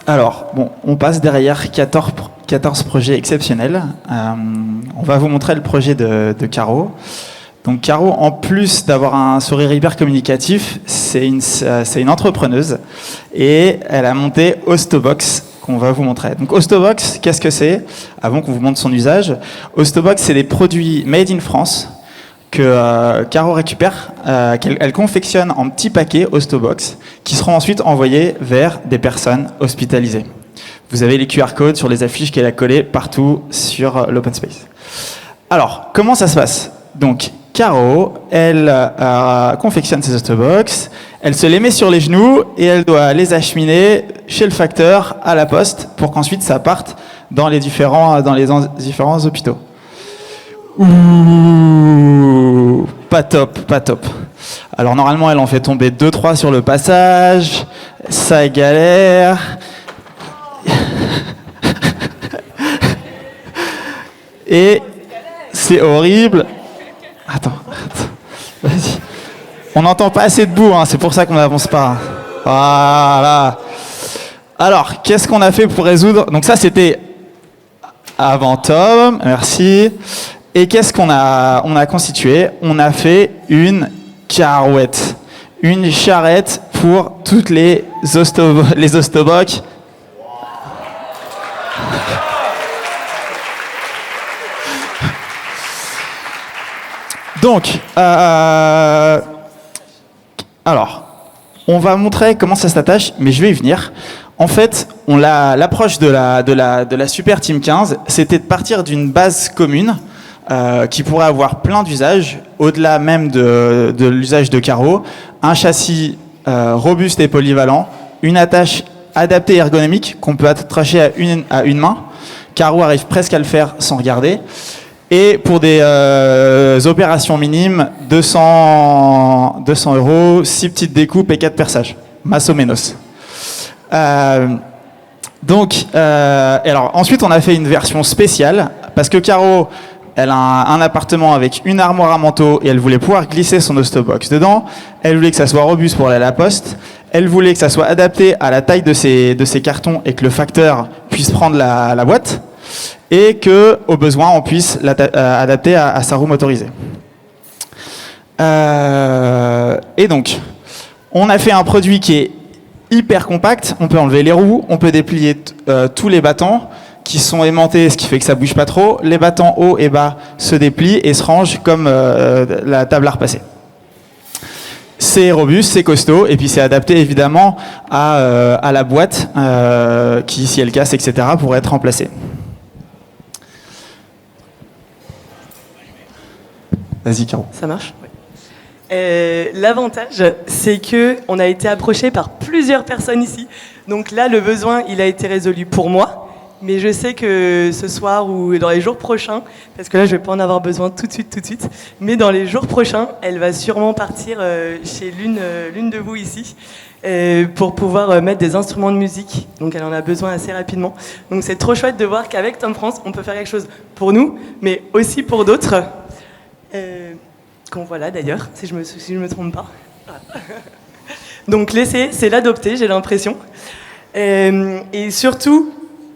Alors, bon, on passe derrière 14 projets exceptionnels. On va vous montrer le projet de Caro. Donc Caro, en plus d'avoir un sourire hyper communicatif, c'est une entrepreneuse et elle a monté Hostobox qu'on va vous montrer. Donc Hostobox, qu'est-ce que c'est? Avant qu'on vous montre son usage, Hostobox, c'est des produits made in France que Caro récupère, qu'elle confectionne en petits paquets Hostobox qui seront ensuite envoyés vers des personnes hospitalisées. Vous avez les QR codes sur les affiches qu'elle a collées partout sur l'open space. Alors, comment ça se passe? Donc, Caro, elle confectionne ses Hostobox, elle se les met sur les genoux et elle doit les acheminer chez le facteur à la poste pour qu'ensuite ça parte dans les différents hôpitaux. Ouh, pas top, pas top. Alors normalement elle en fait tomber 2-3 sur le passage, ça galère. Et c'est horrible. Attends, vas-y. On n'entend pas assez de bout, hein, c'est pour ça qu'on n'avance pas. Voilà. Alors, qu'est-ce qu'on a fait pour résoudre? Donc ça, c'était avant Tom, merci. Et qu'est-ce qu'on a constitué? On a fait une carouette, une charrette pour toutes les Hostobox. Donc, alors, on va montrer comment ça s'attache, mais je vais y venir. En fait, l'approche de la Super Team 15, c'était de partir d'une base commune qui pourrait avoir plein d'usages, au-delà même de l'usage de Caro, un châssis robuste et polyvalent, une attache adaptée et ergonomique qu'on peut attacher à une main. Caro arrive presque à le faire sans regarder. Et pour des opérations minimes, 200 €, 6 petites découpes et 4 perçages. Más o menos. Alors, ensuite, on a fait une version spéciale, parce que Caro, elle a un appartement avec une armoire à manteau et elle voulait pouvoir glisser son Hostobox dedans. Elle voulait que ça soit robuste pour aller à la poste. Elle voulait que ça soit adapté à la taille de ses cartons et que le facteur puisse prendre la boîte. Et que, au besoin, on puisse l'adapter à sa roue motorisée. Et donc, on a fait un produit qui est hyper compact. On peut enlever les roues, on peut déplier tous les battants qui sont aimantés, ce qui fait que ça bouge pas trop. Les battants haut et bas se déplient et se rangent comme la table à repasser. C'est robuste, c'est costaud, et puis c'est adapté évidemment à la boîte qui, si elle casse, etc., pourrait être remplacée. Vas-y, Caro. Ça marche? Oui. L'avantage, c'est qu'on a été approché par plusieurs personnes ici. Donc là, le besoin, il a été résolu pour moi. Mais je sais que ce soir ou dans les jours prochains, parce que là, je ne vais pas en avoir besoin tout de suite, mais dans les jours prochains, elle va sûrement partir chez l'une de vous ici pour pouvoir mettre des instruments de musique. Donc elle en a besoin assez rapidement. Donc c'est trop chouette de voir qu'avec Tom France, on peut faire quelque chose pour nous, mais aussi pour d'autres. Qu'on voit là d'ailleurs, si je me trompe pas. Voilà. Donc l'essai, c'est l'adopter, j'ai l'impression. Et surtout,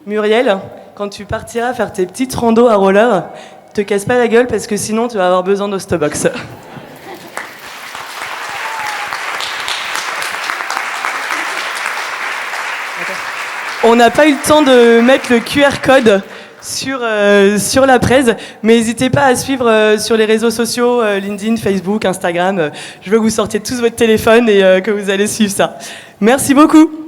Muriel, quand tu partiras faire tes petites randos à roller, te casse pas la gueule parce que sinon tu vas avoir besoin d'Hostobox. On n'a pas eu le temps de mettre le QR code sur la presse, mais n'hésitez pas à suivre sur les réseaux sociaux, LinkedIn, Facebook, Instagram. Je veux que vous sortiez tous votre téléphone et que vous allez suivre ça. Merci beaucoup.